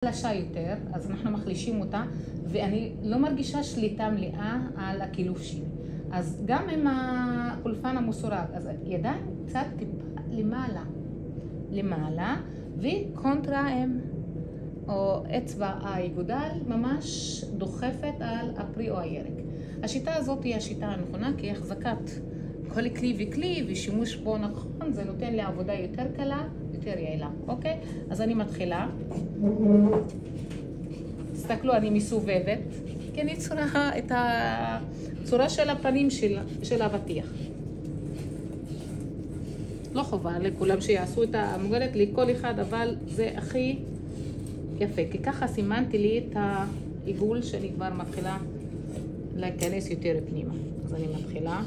חלשה יותר, אז אנחנו מחלישים אותה, ואני לא מרגישה שליטה מלאה על הקילוף שלי. אז גם עם הקולפן המסורג, אז ידיים קצת טיפה למעלה, וקונטרה M, או אצבע האגודל, ממש דוחפת על הפרי או הירק. השיטה הזאת היא השיטה הנכונה, כי החזקת כל כלי וכלי ושימוש בו נכון, זה נותן לי עבודה יותר קלה, יותר יעילה, אוקיי? אז אני מתחילה. תסתכלו, אני מסובבת, כי אני צורה את הצורה של הפנים של האבטיח. לא חובה לכולם שיעשו את המוגרת לכל אחד, אבל זה הכי יפה, כי ככה סימנתי לי את העיגול שאני כבר מתחילה להיכנס יותר פנימה. אז אני מתחילה.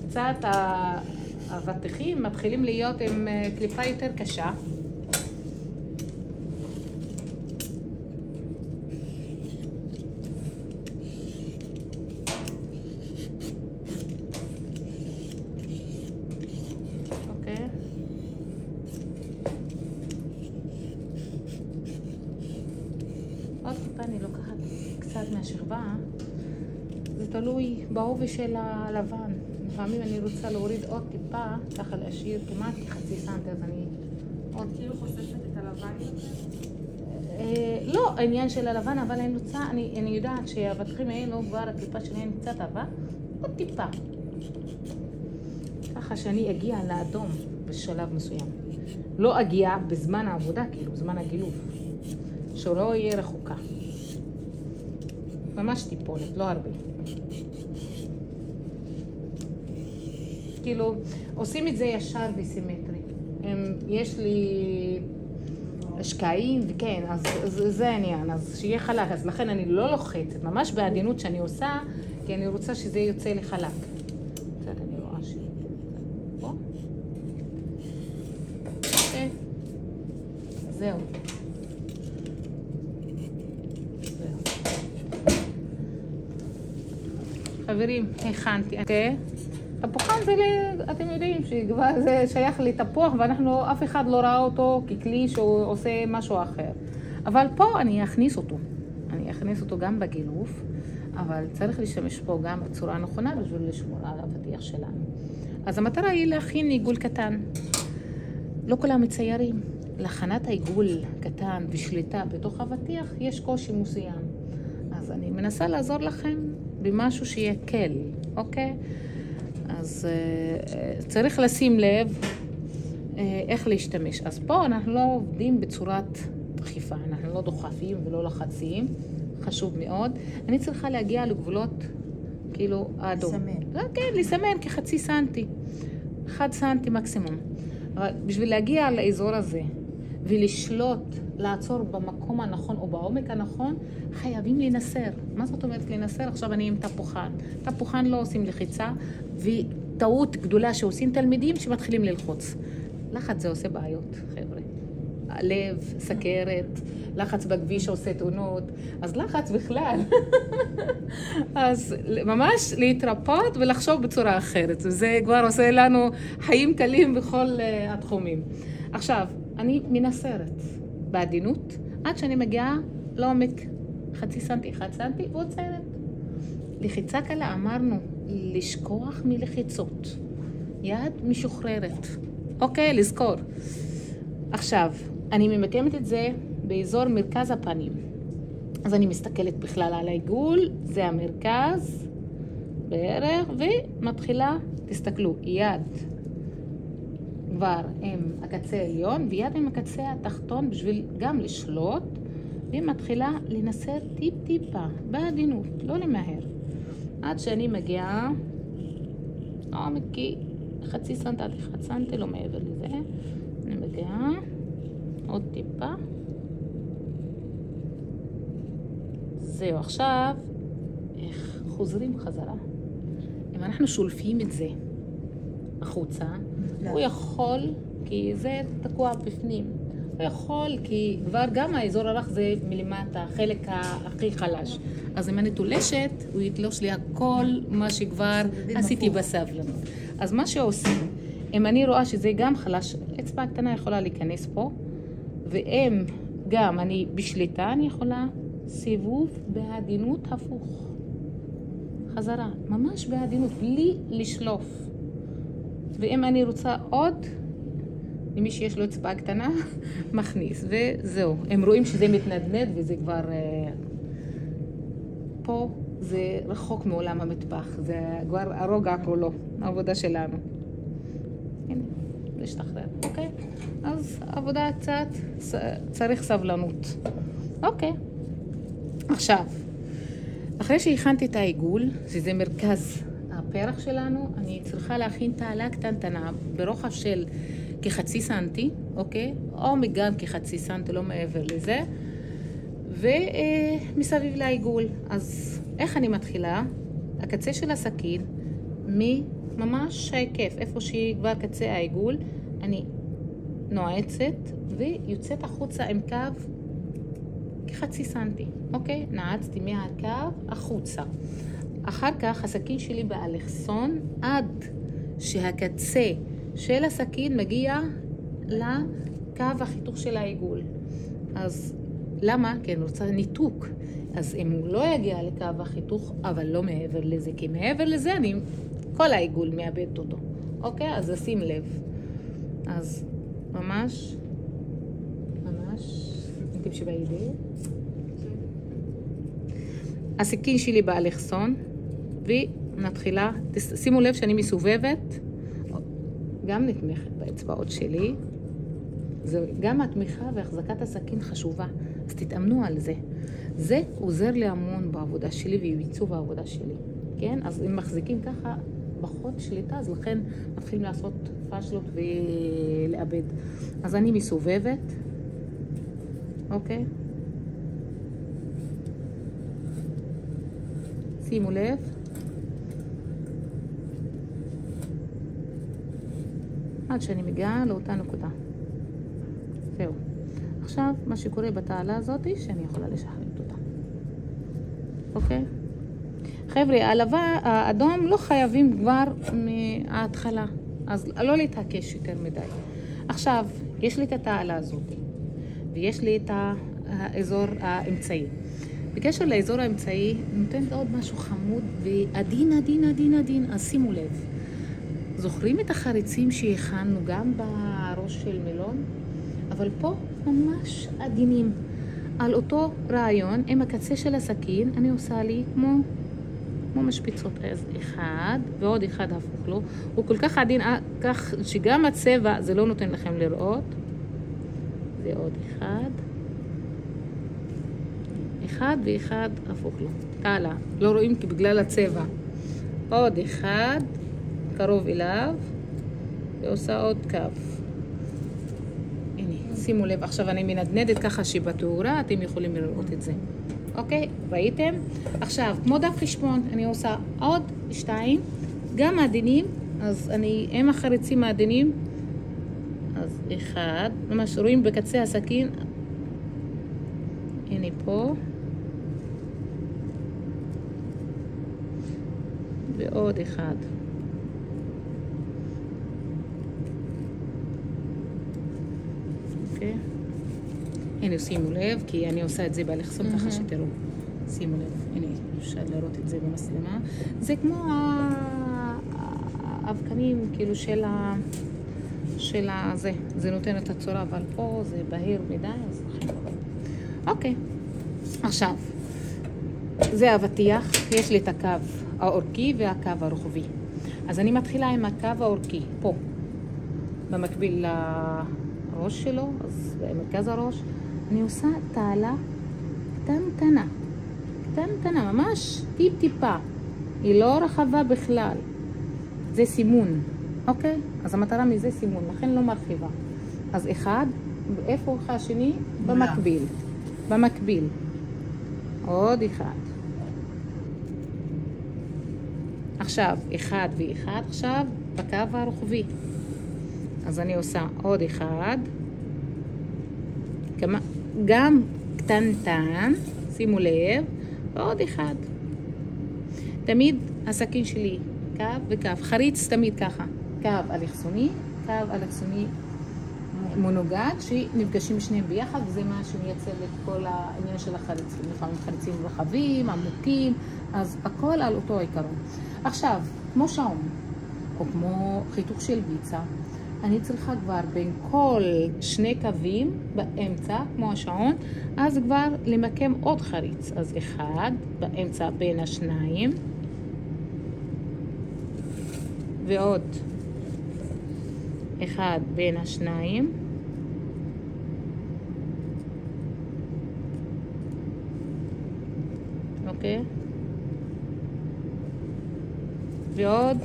קצת האבטיחים מתחילים להיות עם קליפה יותר קשה. אוקיי. עוד טיפה אני לוקחת קצת מהשכבה. זה תלוי בעובי של הלבן. לפעמים אני רוצה להוריד עוד טיפה, ככה להשאיר כמעט חצי סנטי, אז אני עוד... כאילו חושפת את הלבן יותר? לא, העניין של הלבן, אבל אני רוצה, אני יודעת שהאבטיחים האלו כבר הקליפה שלהם קצת עבה, עוד טיפה. ככה שאני אגיע לאדום בשלב מסוים. לא אגיע בזמן העבודה, כאילו, בזמן הגילוף. שלא יהיה רחוקה. ממש טיפונת, לא הרבה. כאילו, עושים את זה ישר וסימטרי. יש לי שקעים, וכן, אז זה העניין, אז שיהיה חלק, אז לכן אני לא לוחצת, ממש בעדינות שאני עושה, כי אני רוצה שזה יוצא לי חלק. קצת אני רואה ש... פה. אוקיי. זהו. חברים, הכנתי. אוקיי? תפוחן זה, אתם יודעים שכבר זה שייך לתפוח, ואנחנו, אף אחד לא ראה אותו ככלי שהוא עושה משהו אחר. אבל פה אני אכניס אותו. אני אכניס אותו גם בגילוף, אבל צריך להשתמש פה גם בצורה הנכונה בשביל לשמור על האבטיח שלנו. אז המטרה היא להכין עיגול קטן. לא כולם מציירים. להכנת העיגול קטן ושליטה בתוך האבטיח יש קושי מסוים. אז אני מנסה לעזור לכם במשהו שיהיה קל, אוקיי? אז צריך לשים לב איך להשתמש. אז פה אנחנו לא עובדים בצורת דחיפה, אנחנו לא דוחפים ולא לחצים, חשוב מאוד. אני צריכה להגיע לגבולות כאילו האדום. לסמן. כן, לסמן כחצי סנטי, 1 סנטי מקסימום. אבל בשביל להגיע לאזור הזה ולשלוט, לעצור במקום הנכון או בעומק הנכון, חייבים לנסר. מה זאת אומרת לנסר? עכשיו אני עם תפוחן. תפוחן לא עושים לחיצה, וטעות גדולה שעושים תלמידים שמתחילים ללחוץ. לחץ זה עושה בעיות, חבר'ה. לב, סכרת, לחץ בכביש שעושה תאונות, אז לחץ בכלל. אז ממש להתרפות ולחשוב בצורה אחרת. זה כבר עושה לנו חיים קלים בכל התחומים. עכשיו, אני מנסרת בעדינות, עד שאני מגיעה לעומק 0.5 סנטי, 1 סנטי, ועוצרת. לחיצה קלה אמרנו, לשכוח מלחיצות. יד משוחררת. אוקיי, לזכור. עכשיו, אני ממקמת את זה באזור מרכז הפנים. אז אני מסתכלת בכלל על העיגול, זה המרכז, בערך, ומתחילה, תסתכלו, יד כבר עם הקצה העליון, ויד עם הקצה התחתון בשביל גם לשלוט, ומתחילה לנסר טיפה, בעדינות, לא למהר. עד שאני מגיעה, עומק כי 0.5 סנטי עד 1 סנטי, לא מעבר לזה. אני מגיעה, עוד טיפה. זהו, עכשיו, איך חוזרים חזרה. אם אנחנו שולפים את זה החוצה, הוא יכול, כי זה תקוע בפנים, יכול, כי כבר גם האזור הרך זה מלמטה, החלק הכי חלש. אז אם אני תולשת, הוא יתלוש לי הכל מה שכבר עשיתי בסבלנות. אז מה שעושים, אם אני רואה שזה גם חלש, אצבע הקטנה יכולה להיכנס פה, ואם גם אני בשליטה, אני יכולה סיבוב בעדינות הפוך. חזרה, ממש בעדינות, בלי לשלוף. ואם אני רוצה עוד, למי שיש לו אצבע קטנה, מכניס, וזהו. הם רואים שזה מתנדנד וזה כבר... פה זה רחוק מעולם המטבח, זה כבר הרוגע כולו, העבודה שלנו. הנה, להשתחרר, אוקיי? אז עבודה קצת, צריך סבלנות. אוקיי. עכשיו, אחרי שהכנתי את העיגול, שזה מרכז הפרח שלנו, אני צריכה להכין תעלה קטנטנה ברוחב של כחצי סנטי, אוקיי? או גם כחצי סנטי, לא מעבר לזה. ומסביב לעיגול. אז איך אני מתחילה? הקצה של הסכין, ממש ההיקף, איפה שהיא כבר קצה העיגול, אני נועצת ויוצאת החוצה עם קו כחצי סנטי, אוקיי? נעצתי מהקו החוצה. אחר כך הסכין שלי באלכסון עד שהקצה של הסכין מגיע לקו החיתוך של העיגול. אז למה? כי אני רוצה ניתוק. אז אם הוא לא יגיע לקו החיתוך, אבל לא מעבר לזה, כי מעבר לזה אני כל העיגול מאבדת אותו. אוקיי? אז שים לב. אז ממש, תמשיך בידי. הסכין שלי באלכסון, ונתחילה, שימו לב שאני מסובבת, גם נתמכת באצבעות שלי. גם התמיכה והחזקת הסכין חשובה, אז תתאמנו על זה. זה עוזר לי המון בעבודה שלי ובעיצוב העבודה שלי, כן? אז אם מחזיקים ככה פחות שליטה, אז לכן מתחילים לעשות פשלות ולאבד. אז אני מסובבת, אוקיי? שימו לב. עד שאני מגיעה לאותה נקודה. זהו. עכשיו, מה שקורה בתעלה הזאת, שאני יכולה לשחררת אותה. אוקיי? חבר'ה, האדום לא חייבים כבר מההתחלה. אז לא להתעקש יותר מדי. עכשיו, יש לי את התעלה הזאת, ויש לי את האזור האמצעי. בקשר לאזור האמצעי, נותנת עוד משהו חמוד ועדין, עדין, עדין, עדין. אז שימו לב. זוכרים את החריצים שהכנו גם בראש של מלון? אבל פה ממש עדינים. על אותו רעיון, עם הקצה של הסכין, אני עושה לי כמו משפיצות. אז אחד ועוד אחד הפוך לו. הוא כל כך עדין, כך שגם הצבע, זה לא נותן לכם לראות. זה עוד אחד. אחד ואחד הפוך לו. תעלה, לא רואים כי בגלל הצבע. עוד אחד, קרוב אליו, ועושה עוד קו. הנה, שימו לב, עכשיו אני מנדנדת ככה שבתאורה, אתם יכולים לראות את זה. אוקיי, ראיתם? עכשיו, כמו דף חשבון, אני עושה עוד 2, גם עדינים, אז אני עם החריצים העדינים, אז 1, ממש רואים בקצה הסכין, הנה פה, ועוד 1. אוקיי? הנה, שימו לב, כי אני עושה את זה באלכסון ככה שתראו. שימו לב, הנה, אפשר לראות את זה במצלמה. זה כמו האבקנים, כאילו של הזה. זה נותן את הצורה, אבל פה זה בהיר מדי, אז לכן. אוקיי. עכשיו, זה האבטיח, יש לי את הקו האורכי והקו הרוחבי. אז אני מתחילה עם הקו האורכי, פה, במקביל לראש שלו, אז במרכז הראש, אני עושה תעלה קטנטנה, קטנטנה, ממש טיפה, היא לא רחבה בכלל, זה סימון, אוקיי? אז המטרה מזה סימון, לכן לא מרחיבה. אז אחד, איפה השני? במקביל, במקביל, עוד אחד. עכשיו, 1 ו1, עכשיו בקו הרוחבי. אז אני עושה עוד 1, גם קטנטן, שימו לב, ועוד אחד. תמיד הסכין שלי קו וקו, חריץ תמיד ככה, קו אלכסוני, קו אלכסוני מונוגד, שנפגשים שניהם ביחד, וזה מה שמייצר את כל העניין של החריצים. לפעמים חריצים רחבים, עמוקים, אז הכל על אותו עיקרון. עכשיו, כמו שעון, או כמו חיתוך של ביצה, אני צריכה כבר בין כל שני קווים באמצע, כמו השעון, אז כבר למקם עוד חריץ. אז אחד באמצע בין השניים, ועוד אחד בין השניים, אוקיי? ועוד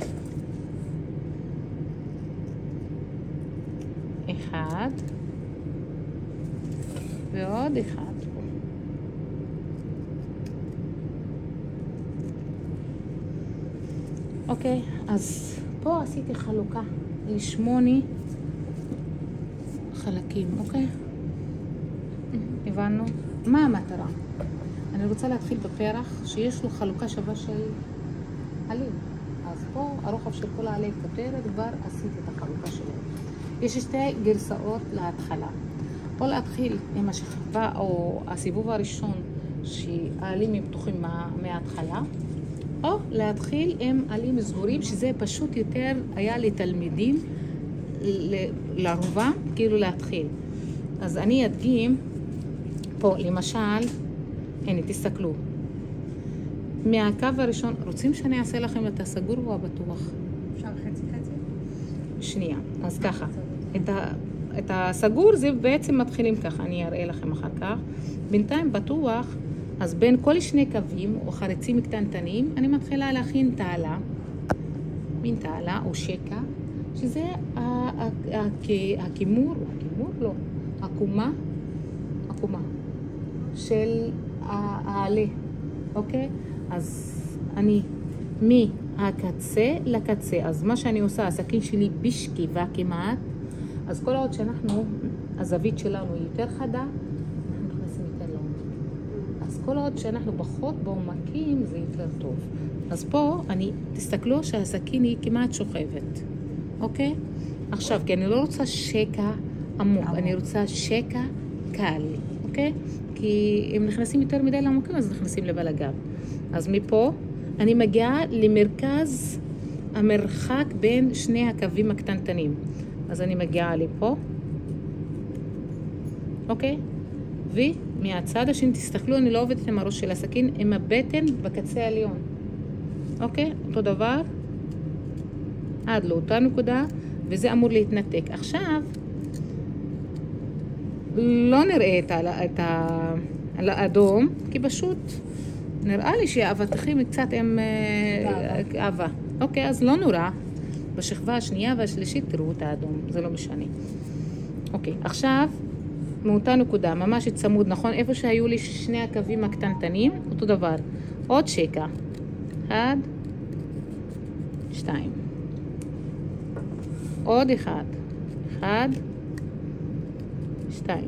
אחד ועוד אחד. אוקיי, אז פה עשיתי חלוקה ל8 חלקים, אוקיי? הבנו? מה המטרה? אני רוצה להתחיל בפרח שיש לו חלוקה שווה של עלים. אז פה הרוחב של כל העלי כותרת, כבר עשיתי את החלוקה שלו. יש שתי גרסאות להתחלה. או להתחיל עם השכבה או הסיבוב הראשון שהעלים הם פתוחים מההתחלה, או להתחיל עם עלים סגורים, שזה פשוט יותר היה לתלמידים לרובם, כאילו להתחיל. אז אני אדגים פה למשל, הנה תסתכלו, מהקו הראשון, רוצים שאני אעשה לכם את הסגור או הבטוח? אפשר חצי חצי? שנייה, אז ככה, את הסגור זה בעצם מתחילים ככה, אני אראה לכם אחר כך. בינתיים בטוח, אז בין כל שני קווים או חריצים קטנטנים, אני מתחילה להכין תעלה, מין תעלה או שקע, שזה הקומה של העלה, אוקיי? אז אני מהקצה לקצה, אז מה שאני עושה, הסכין שלי בשכיבה כמעט, אז כל עוד שאנחנו, הזווית שלנו היא יותר חדה, אנחנו נכנסים יותר לעומק. אז כל עוד שאנחנו פחות בעומקים, זה יותר טוב. אז פה, תסתכלו שהסכין היא כמעט שוכבת, אוקיי? עכשיו, כי אני לא רוצה שקע עמוק, אני רוצה שקע קל, אוקיי? כי אם נכנסים יותר מדי לעומקים, אז נכנסים לבלגן. אז מפה, אני מגיעה למרכז המרחק בין שני הקווים הקטנטנים. אז אני מגיעה לפה, אוקיי? ומהצד השני, תסתכלו, אני לא עובדת עם הראש של הסכין, עם הבטן בקצה העליון. אוקיי? אותו דבר, עד לאותה נקודה, וזה אמור להתנתק. עכשיו, לא נראה את האדום, כי פשוט נראה לי שהאבטיחים קצת עם אהבה. אוקיי, אז לא נורא. בשכבה השנייה והשלישית תראו את האדום, זה לא משנה. אוקיי, עכשיו, מאותה נקודה, ממש צמוד, נכון? איפה שהיו לי שני הקווים הקטנטנים, אותו דבר. עוד שקע. 1, 2. עוד 1. 1, 2.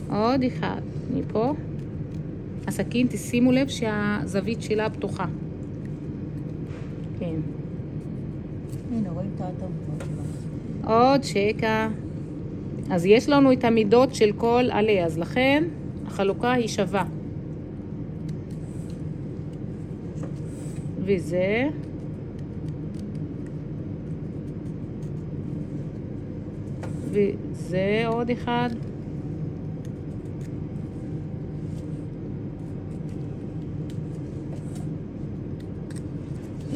עוד 1. מפה. הסכין, תשימו לב שהזווית שלה פתוחה. כן. הנה, רואים את האטום. עוד שקע. אז יש לנו את המידות של כל עלה, אז לכן החלוקה היא שווה. וזה עוד אחד.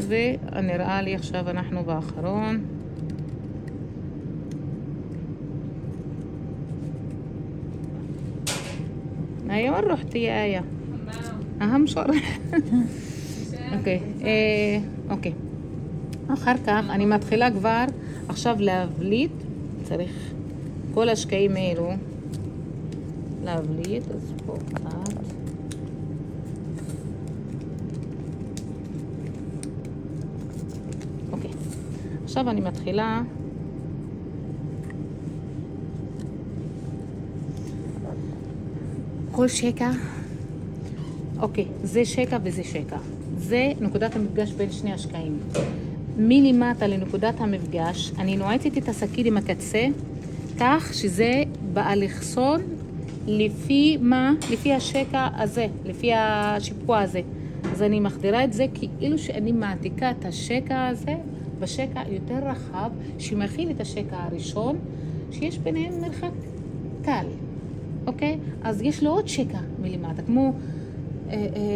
ונראה לי עכשיו אנחנו באחרון. أيوة رحت يا آية أهم شرح אוקיי, אוקיי. אחר כך אני מתחילה כבר עכשיו להבליט, צריך כל השקעים האלו להבליט, אז פה קצת. אוקיי, עכשיו אני מתחילה הכל שקע. אוקיי, זה שקע וזה שקע. זה נקודת המפגש בין שני השקעים. מלמטה לנקודת המפגש, אני נועצת את הסכין עם הקצה, כך שזה באלכסון לפי מה? לפי השקע הזה, לפי השיפוע הזה. אז אני מחדירה את זה כאילו שאני מעתיקה את השקע הזה בשקע יותר רחב, שמכיל את השקע הראשון, שיש ביניהם מרחק קל. אוקיי? אז יש לו עוד שקע מלמטה, כמו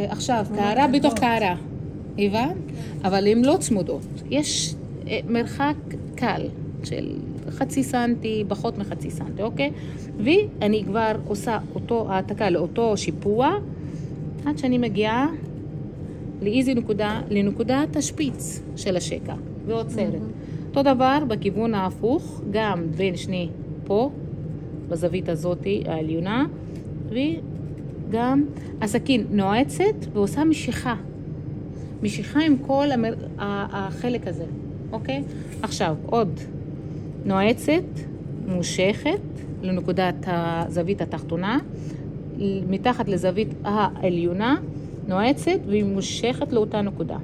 עכשיו, קערה בתוך קערה. הבנת? אבל הן לא צמודות. יש מרחק קל של חצי סנטי, פחות מחצי סנטי, אוקיי? ואני כבר עושה אותו העתקה לאותו שיפוע, עד שאני מגיעה לאיזו נקודה? לנקודת השפיץ של השקע, ועוצרת. אותו דבר בכיוון ההפוך, גם בין שני פה, בזווית הזאת העליונה, וגם הסכין נועצת ועושה משיכה. משיכה עם כל החלק הזה, אוקיי? עכשיו, עוד נועצת, מושכת לנקודת הזווית התחתונה, מתחת לזווית העליונה, נועצת והיא מושכת לאותה נקודה.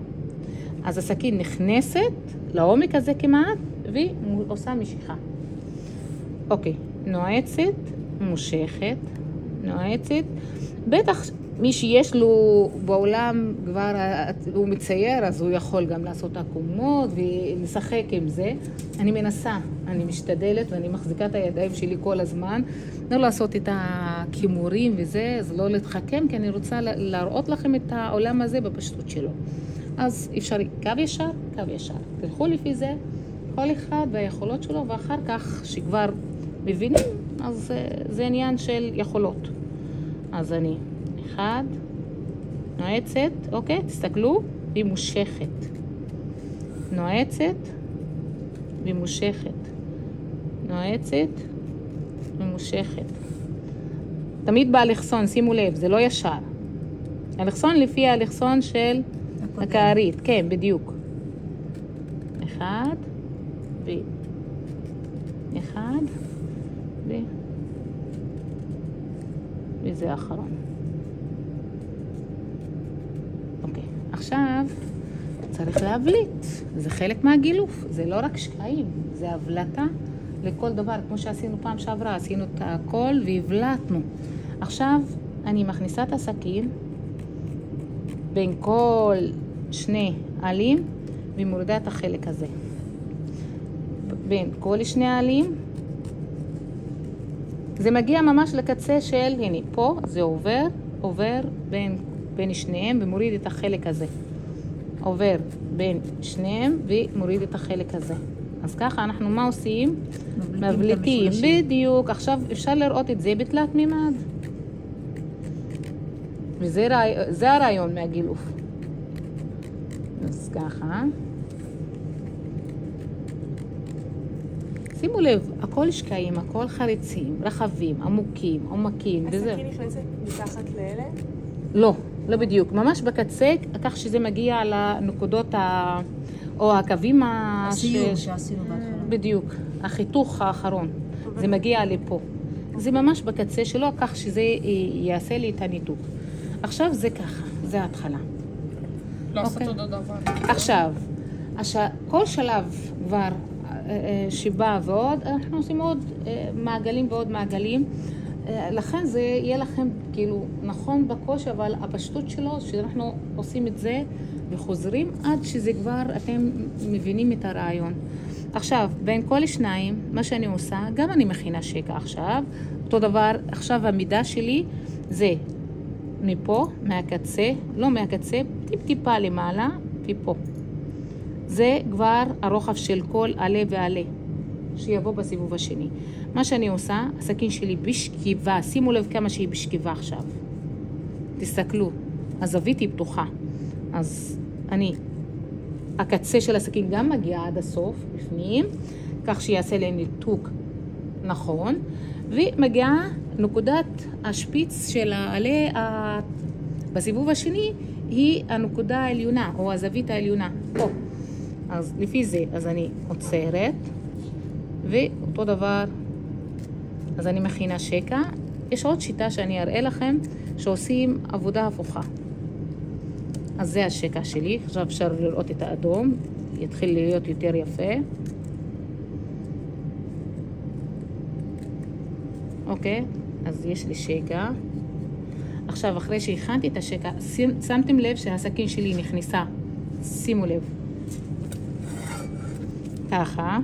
אז הסכין נכנסת לעומק הזה כמעט, והיא עושה משיכה. אוקיי, נועצת, מושכת, נועצת. בטח מי שיש לו בעולם כבר, הוא מצייר, אז הוא יכול גם לעשות עקומות ולשחק עם זה. אני מנסה, אני משתדלת ואני מחזיקה את הידיים שלי כל הזמן. לא לעשות את הכימורים וזה, אז לא להתחכם, כי אני רוצה להראות לכם את העולם הזה בפשטות שלו. אז אפשרי קו ישר, קו ישר. תלכו לפי זה, כל אחד והיכולות שלו, ואחר כך שכבר מבינים, אז זה עניין של יכולות. אז אני אחד, נועצת, אוקיי? תסתכלו, והיא מושכת. נועצת ומושכת. נועצת ומושכת. תמיד באלכסון, שימו לב, זה לא ישר. אלכסון לפי האלכסון של הקערית, כן, בדיוק. אחד, אחד, וזה האחרון. אוקיי, עכשיו צריך להבליט. זה חלק מהגילוף, זה לא רק שקעים, זה הבלטה לכל דבר. כמו שעשינו פעם שעברה, עשינו את הכל והבלטנו. עכשיו אני מכניסה את הסכין בין כל שני עלים ומורידה את החלק הזה. בין כל שני העלים, זה מגיע ממש לקצה של, הנה, פה זה עובר בין שניהם ומוריד את החלק הזה. עובר בין שניהם ומוריד את החלק הזה. אז ככה אנחנו מה עושים? מבליטים. בדיוק. עכשיו אפשר לראות את זה בתלת מימד. וזה הרעיון מהגילוף. אז ככה. שימו לב, הכל שקעים, הכל חריצים, רחבים, עמוקים, עומקים. הסכין נכנסת מתחת לאלה? לא, לא בדיוק. ממש בקצה, כך שזה מגיע לנקודות או הקווים הסיור שעשינו בהתחלה. בדיוק, החיתוך האחרון. זה מגיע לפה. זה ממש בקצה שלו, כך שזה יעשה לי את הניתוק. עכשיו זה ככה, זה ההתחלה. לא עושה אותו דבר. עכשיו, כל שלב כבר שבא ועוד, אנחנו עושים עוד מעגלים ועוד מעגלים. לכן זה יהיה לכם כאילו נכון בקושי, אבל הפשטות שלו, שאנחנו עושים את זה וחוזרים עד שזה כבר אתם מבינים את הרעיון. עכשיו, בין כל שניים, מה שאני עושה, גם אני מכינה שקע עכשיו. אותו דבר, עכשיו המידה שלי זה מפה, מהקצה, לא מהקצה, טיפה למעלה, ופה. זה כבר הרוחב של כל עלה ועלה, שיבוא בסיבוב השני. מה שאני עושה, הסכין שלי בשכיבה, שימו לב כמה שהיא בשכיבה עכשיו. תסתכלו, הזווית היא פתוחה. אז הקצה של הסכין גם מגיע עד הסוף, בפנים, כך שיעשה לי ניתוק נכון, ומגיעה נקודת השפיץ של העלה בסיבוב השני, היא הנקודה העליונה, או הזווית העליונה, פה. אז לפי זה, אז אני עוצרת, ואותו דבר, אז אני מכינה שקע, יש עוד שיטה שאני אראה לכם שעושים עבודה הפוכה. אז זה השקע שלי, עכשיו אפשר לראות את האדום, יתחיל להיות יותר יפה. אוקיי, אז יש לי שקע. עכשיו אחרי שהכנתי את השקע, שמתם לב שהסכין שלי נכנסה, שימו לב. ככה,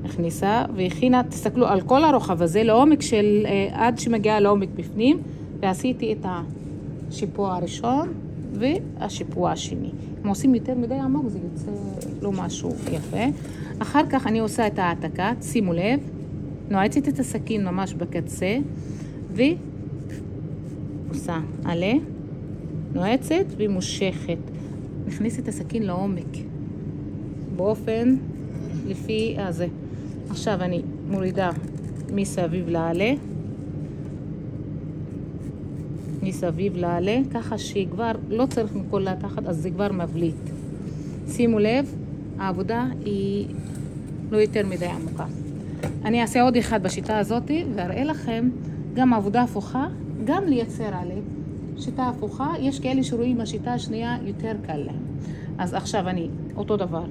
נכנסה והכינה, תסתכלו על כל הרוחב הזה, לעומק של, עד שמגיעה לעומק בפנים, ועשיתי את השיפוע הראשון והשיפוע השני. אם עושים יותר מדי עמוק, זה יוצא לא משהו יפה. אחר כך אני עושה את העתקה, שימו לב, נועצת את הסכין ממש בקצה, ועושה עלה, נועצת ומושכת. נכניס את הסכין לעומק, באופן לפי הזה. עכשיו אני מורידה מסביב לעלה, מסביב לעלה, ככה שכבר לא צריך מכל לתחת, אז זה כבר מבליט. שימו לב, העבודה היא לא יותר מדי עמוקה. אני אעשה עוד אחד בשיטה הזאת, ואראה לכם גם עבודה הפוכה, גם לייצר עלה. שיטה הפוכה, יש כאלה שרואים השיטה השנייה יותר קל להם. אז עכשיו אני, אותו דבר,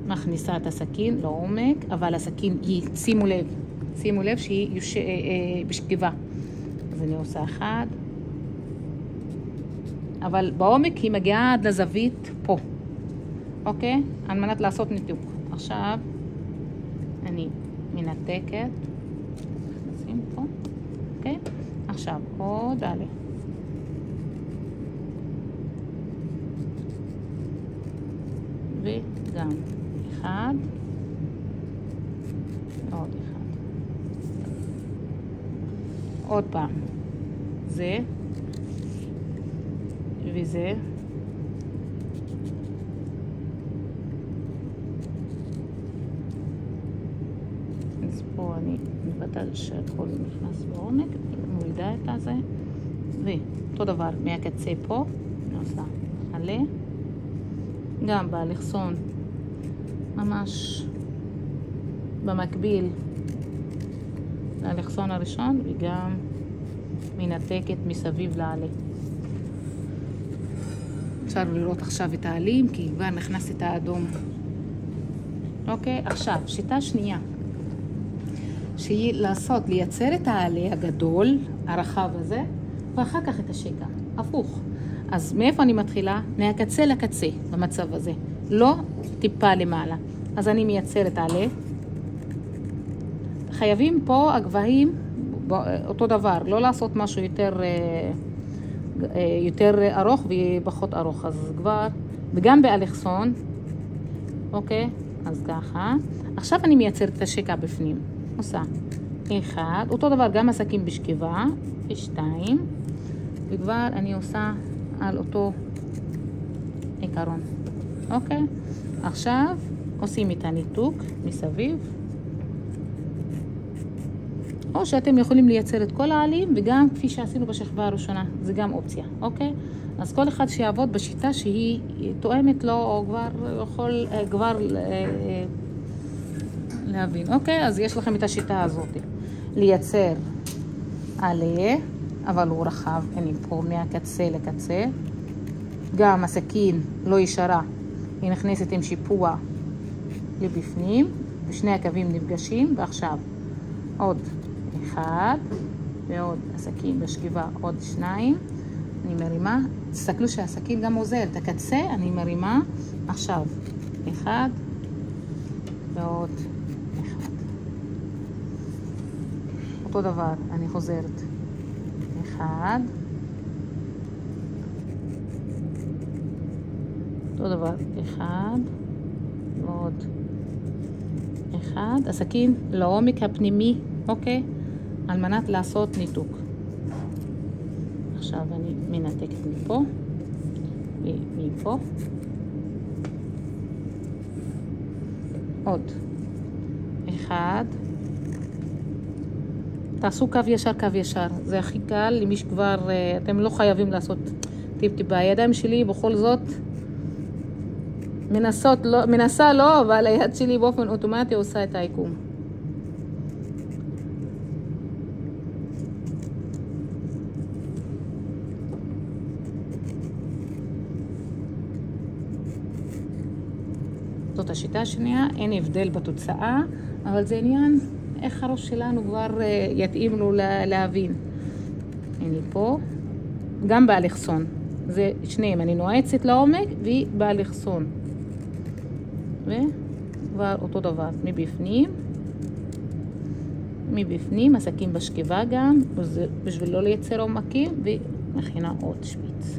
מכניסה את הסכין לעומק, אבל הסכין היא, שימו לב שהיא בשכיבה. אז אני עושה אחד, אבל בעומק היא מגיעה עד לזווית פה, אוקיי? על מנת לעשות ניתוק. עכשיו אני מנתקת, נשים פה, אוקיי? עכשיו עוד עלה. וגם אחד, עוד אחד. עוד פעם, זה וזה. אז פה אני מבטל שהכל נכנס בעומק, מורידה את הזה, ואותו דבר מהקצה פה, אני עושה עלה, גם באלכסון ממש במקביל לאלכסון הראשון, וגם מנתקת מסביב לעלה. אפשר לראות עכשיו את העלים, כי כבר נכנס את האדום. אוקיי, עכשיו, שיטה שנייה, שהיא לייצר את העלה הגדול, הרחב הזה, ואחר כך את השקע, הפוך. אז מאיפה אני מתחילה? מהקצה לקצה, במצב הזה. לא טיפה למעלה. אז אני מייצרת עלה. חייבים פה הגבהים, אותו דבר, לא לעשות משהו יותר ארוך ופחות ארוך. אז כבר, וגם באלכסון, אוקיי? אז ככה. עכשיו אני מייצרת את השקע בפנים. עושה אחד, אותו דבר גם הסכין בשכיבה, ושתיים, וכבר אני עושה על אותו עיקרון. אוקיי? עכשיו עושים את הניתוק מסביב. או שאתם יכולים לייצר את כל העלים, וגם כפי שעשינו בשכבה הראשונה, זה גם אופציה, אוקיי? אז כל אחד שיעבוד בשיטה שהיא תואמת לו, או כבר יכול להבין, אוקיי? אז יש לכם את השיטה הזאת. לייצר עלה, אבל הוא רחב, אני פה מהקצה לקצה. גם הסכין לא ישרה, היא נכנסת עם שיפוע לבפנים, ושני הקווים נפגשים, ועכשיו עוד אחד, ועוד הסכין בשכיבה עוד שניים, אני מרימה, תסתכלו שהסכין גם עוזר, את הקצה אני מרימה, עכשיו אחד, ועוד אחד. אותו דבר, אני חוזרת, אחד, אותו דבר, אחד, ועוד אחד, הסכין לעומק הפנימי, אוקיי? על מנת לעשות ניתוק. עכשיו אני מנתקת מפה ומפה. עוד אחד. תעשו קו ישר, קו ישר. זה הכי קל למי שכבר, אתם לא חייבים לעשות טיפ-טיפ. הידיים שלי בכל זאת מנסה לא, אבל היד שלי באופן אוטומטי עושה את העיקום. זאת השיטה השנייה, אין הבדל בתוצאה, אבל זה עניין איך הראש שלנו כבר יתאים לו להבין. הנה פה, גם באלכסון. זה שניהם, אני נועצת לעומק והיא באלכסון. וכבר אותו דבר, מבפנים, עסקים בשכיבה גם, בשביל לא לייצר עומקים, ומכינה עוד שפיץ.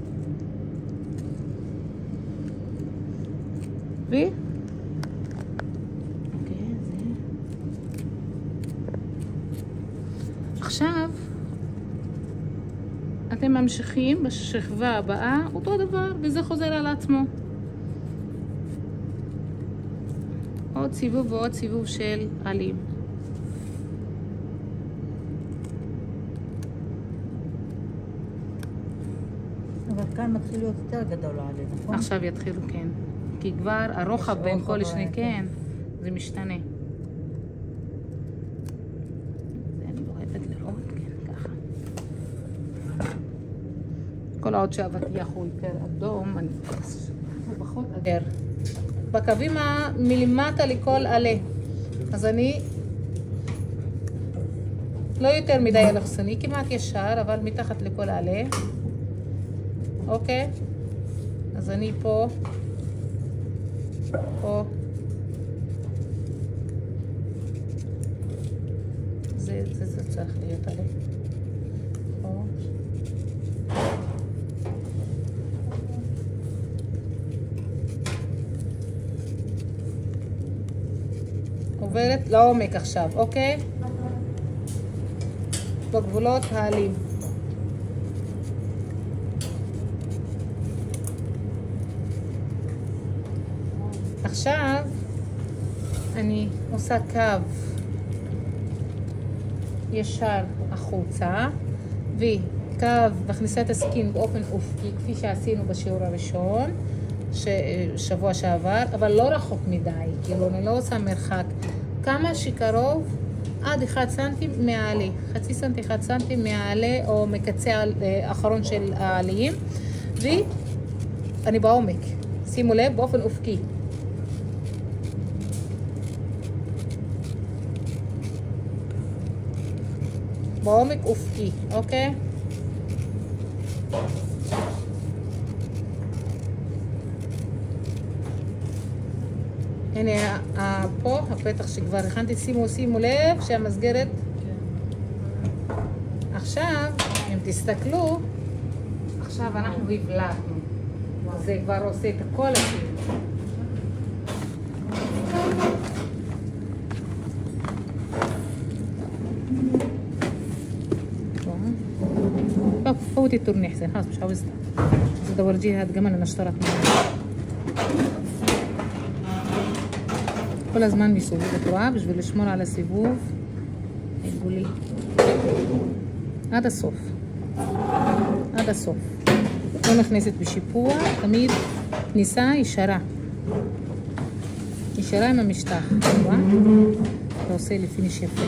אוקיי, זה. עכשיו, אתם ממשיכים בשכבה הבאה, אותו דבר, וזה חוזר על עצמו. עוד סיבוב ועוד סיבוב של עלים. אבל כאן מתחיל להיות יותר גדול העלה, נכון? עכשיו יתחילו, כן. כי כבר הרוחב בין כל שני, כן, זה משתנה. זה אני לא אוהבת לראות, כן, ככה. כל העוד שהאבטיח הוא יותר אדום, הוא פחות אגר. בקווים מלמטה לכל עלה. אז אני לא יותר מדי אלכסוני, כמעט ישר, אבל מתחת לכל עלה. אוקיי? אז אני פה. זה צריך להיות עלה. פה. עוברת לעומק עכשיו, אוקיי? בגבולות העלים. עכשיו אני עושה קו ישר החוצה וקו מכניסה את הסכין באופן אופקי כפי שעשינו בשיעור הראשון שבוע שעבר, אבל לא רחוק מדי, כאילו אני לא עושה מרחק, כמה שקרוב עד 1 סנטים מהעלה, חצי סנטי 1 סנטים מהעלה או מקצה האחרון של העליים, ואני בעומק, שימו לב, באופן אופקי. בעומק אופקי, אוקיי? הנה פה הפתח שכבר הכנתי, שימו לב שהמסגרת עכשיו, אם תסתכלו, עכשיו אנחנו הבלטנו, זה כבר עושה את הכל הזה. فوتي التورني حسين خلاص مش عاوزها بس دورجيها هاد كمان انا اشترت منها כל הזמן מסובב התרועה בשביל לשמור על הסיבוב עיגולי עד הסוף, עד הסוף. לא נכנסת בשיפוע, תמיד כניסה ישרה, ישרה עם המשטח. רואה? אתה עושה לפיניש יפה.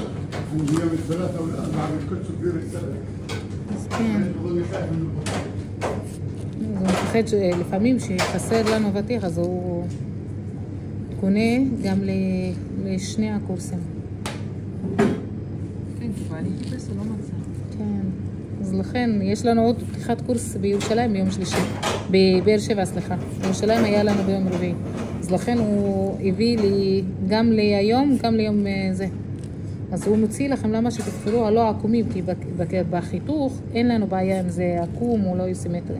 אז כן. הוא מפחד שלפעמים שחסר לנו אבטיח, אז הוא קונה גם לשני הקורסים. כן, כבר אני חיפש, הוא לא מצא. כן. אז לכן, יש לנו עוד פתיחת קורס בירושלים ביום שלישי. בבאר שבע, סליחה. בירושלים היה לנו ביום רביעי. אז לכן הוא הביא לי גם להיום, גם ליום זה. אז הוא מוציא לכם למה שתבחרו הלא עקומים, כי בחיתוך אין לנו בעיה אם זה עקום או לא סימטרי.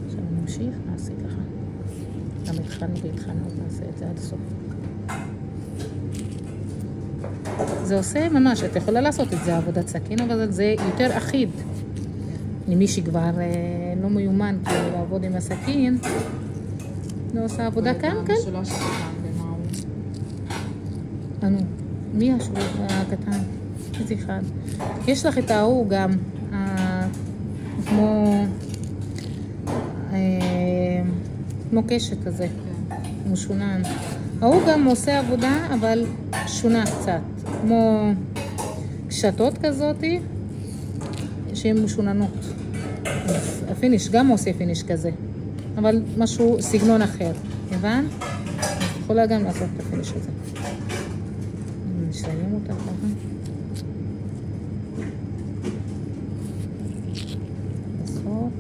עכשיו נמשיך, נעשה ככה. גם התחלנו והתחלנו, נעשה את זה עד הסוף. זה עושה ממש, את יכולה לעשות את זה עבודת סכין, אבל זה יותר אחיד. למי שכבר לא מיומן כאילו לעבוד עם הסכין, לא עושה עבודה כאן. מי השולח הקטן? איזה אחד. יש לך את ההוא גם, כמו קשת כזה, משונן. ההוא גם עושה עבודה, אבל שונה קצת, כמו קשתות כזאת, שהן משוננות. הפיניש גם עושה פיניש כזה, אבל משהו, סגנון אחר, הבן? יכולה גם לעשות את הפיניש הזה. נסיים אותה ככה. בסוף.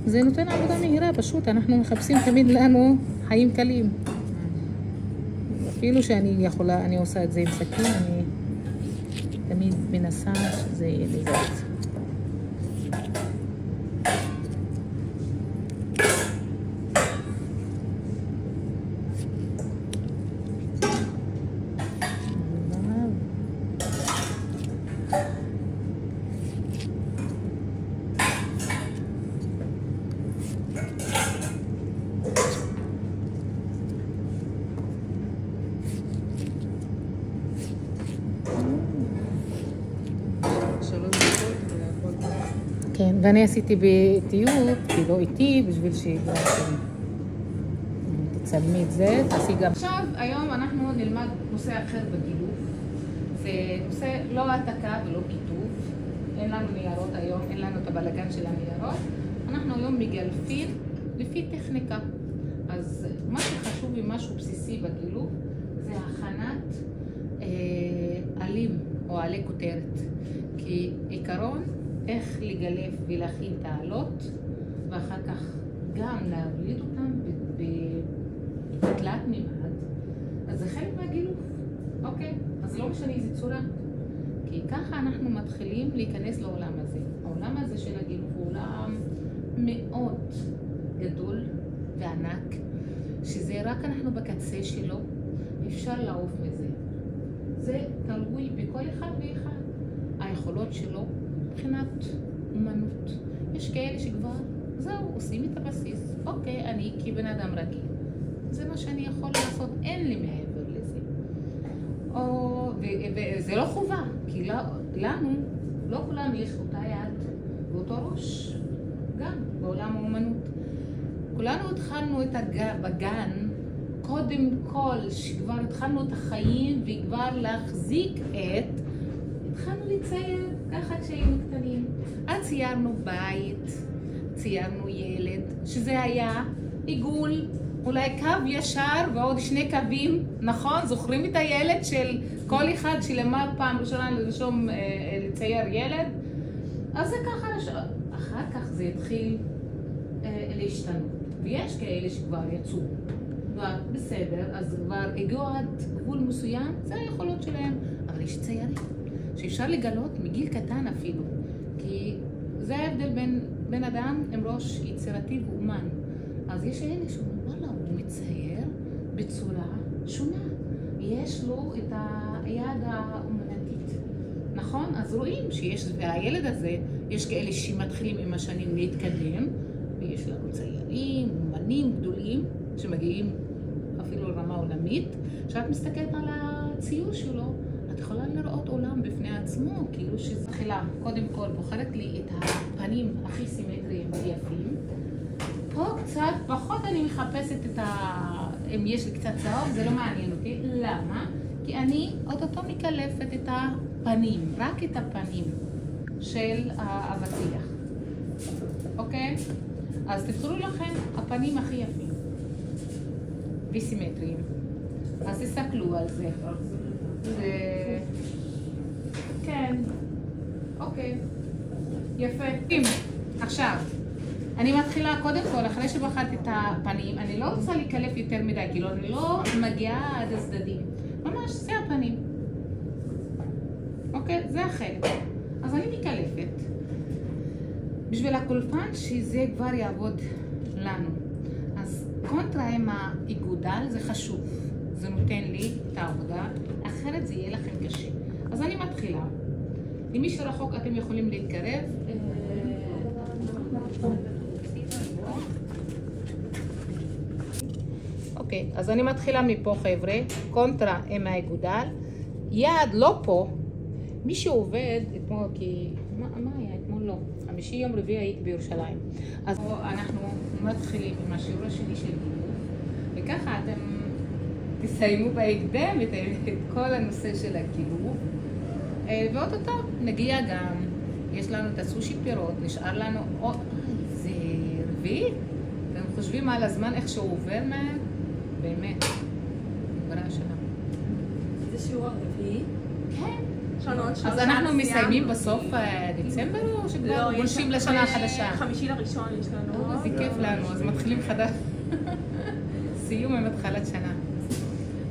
זה נותן עבודה מהירה, פשוט אנחנו מחפשים תמיד לנו חיים קלים. אפילו שאני יכולה, אני עושה את זה עם סכין, אני תמיד מנסה שזה יהיה לזאת. כן, ואני עשיתי בטיוב, כי לא איתי, בשביל תצלמי את זה, תעשי גם. עכשיו, היום אנחנו נלמד נושא אחר בגילוף. זה נושא לא העתקה ולא כיתוב. אין לנו ניירות היום, אין לנו את הבלגן של הניירות. אנחנו היום מגלפים לפי טכניקה. אז מה שחשוב ומשהו בסיסי בגילוף, זה הכנת עלים או עלי כותרת. כי עיקרון, איך לגלף ולהכין תעלות, ואחר כך גם להבליט אותם בתלת מימד. אז זה חלק מהגילוף, אוקיי? אז לא משנה איזה צורה. כי ככה אנחנו מתחילים להיכנס לעולם הזה. העולם הזה של הגילוף הוא עולם מאוד גדול וענק, שזה רק אנחנו בקצה שלו, אפשר לעוף מזה. זה תלוי בכל אחד ואחד. היכולות שלו מבחינת אומנות. יש כאלה שכבר, זהו, עושים את הבסיס. אוקיי, אני כבן אדם רגיל. זה מה שאני יכול לעשות, אין לי מעבר לזה. וזה לא חובה, כי לנו, לא כולם יש אותה יד ואותו ראש. גם בעולם האומנות. כולנו התחלנו את בגן, קודם כל, שכבר התחלנו את החיים וכבר להחזיק התחלנו לצייר ככה כשהיינו קטנים. אז ציירנו בית, ציירנו ילד, שזה היה עיגול, אולי קו ישר ועוד שני קווים, נכון? זוכרים את הילד של כל אחד שלמד פעם ראשונה לרשום לצייר ילד? אז זה ככה, אחר כך זה התחיל להשתנות. ויש כאלה שכבר יצאו, בסדר, אז כבר הגיעו עד גבול מסוים, זה היכולות שלהם. אבל יש ציירים שאפשר לגלות מגיל קטן אפילו, כי זה ההבדל בין בן אדם עם ראש יצירתי ואומן. אז יש אלה שאומרים, וואלה, הוא מצייר בצורה שונה. יש לו את היד האומנתית. נכון? אז רואים שיש, והילד הזה, יש כאלה שמתחילים עם השנים להתקדם, ויש לנו ציירים, אומנים גדולים, שמגיעים אפילו לרמה עולמית. כשאת מסתכלת על הציור שלו, את יכולה לראות עולם בפני עצמו, כאילו שזה תחילה. קודם כל, בוחרת לי את הפנים הכי סימטריים ויפים. פה קצת פחות אני מחפשת את אם יש לי קצת צהוב, זה לא מעניין אותי. למה? כי אני אוטוטו מקלפת את הפנים, רק את הפנים של האבטיח. אוקיי? אז תבחרו לכם הפנים הכי יפים וסימטריים. אז תסתכלו על זה. כן, אוקיי, יפה. עכשיו, אני מתחילה קודם כל, אחרי שבחרתי את הפנים, אני לא רוצה לקלף יותר מדי, כאילו אני לא מגיעה עד הצדדים. ממש, זה הפנים. אוקיי, זה החלק. אז אני מקלפת. בשביל הקולפן שזה כבר יעבוד לנו. אז קונטרה עם האיגודל זה חשוב. זה נותן לי את העבודה, אחרת זה יהיה לכם קשה. אז אני מתחילה. למי שרחוק אתם יכולים להתקרב. אוקיי, אז אני מתחילה מפה חבר'ה, קונטרה עם האיגודל. יד לא פה. מי שעובד אתמול, כי מה היה אתמול? לא. חמישי יום רביעי הייתי בירושלים. אז פה אנחנו מתחילים עם השיעור השני של גילוף, וככה אתם תסיימו בהקדם את כל הנושא של הגילוף. ואו-טו-טו נגיע גם, יש לנו את הסושי פירות, נשאר לנו עוד, זה רביעי, אתם חושבים על הזמן איך שהוא עובר מהר? באמת, נגמרה השנה. זה שיעור הרביעי? כן. יש לנו עוד שלושה. אז אנחנו סיימנו. מסיימים בסוף דצמבר או שכבר גולשים לשנה החדשה? 5 לראשון יש לנו. איזה כיף לנו, אז מתחילים חדש. סיום עם התחלת שנה.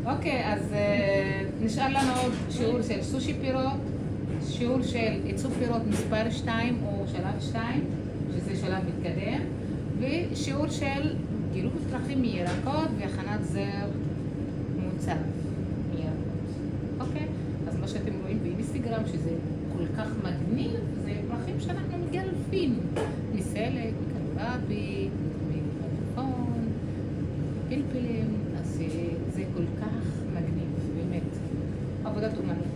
אוקיי, אז נשאר לנו עוד שיעור של סושי פירות, שיעור של עיצוב פירות מספר 2 או שלב 2, שזה שלב מתקדם, ושיעור של גילוי פרחים מירקות והכנת זר מוצב מירקות. אוקיי? אז מה שאתם רואים באינסטגרם שזה כל כך מגניב, זה פרחים שאנחנו מגלפים מסלק, מקלבבי, מפלפון, פלפלים, אז זה כל כך מגניב, באמת. עבודת אומנות.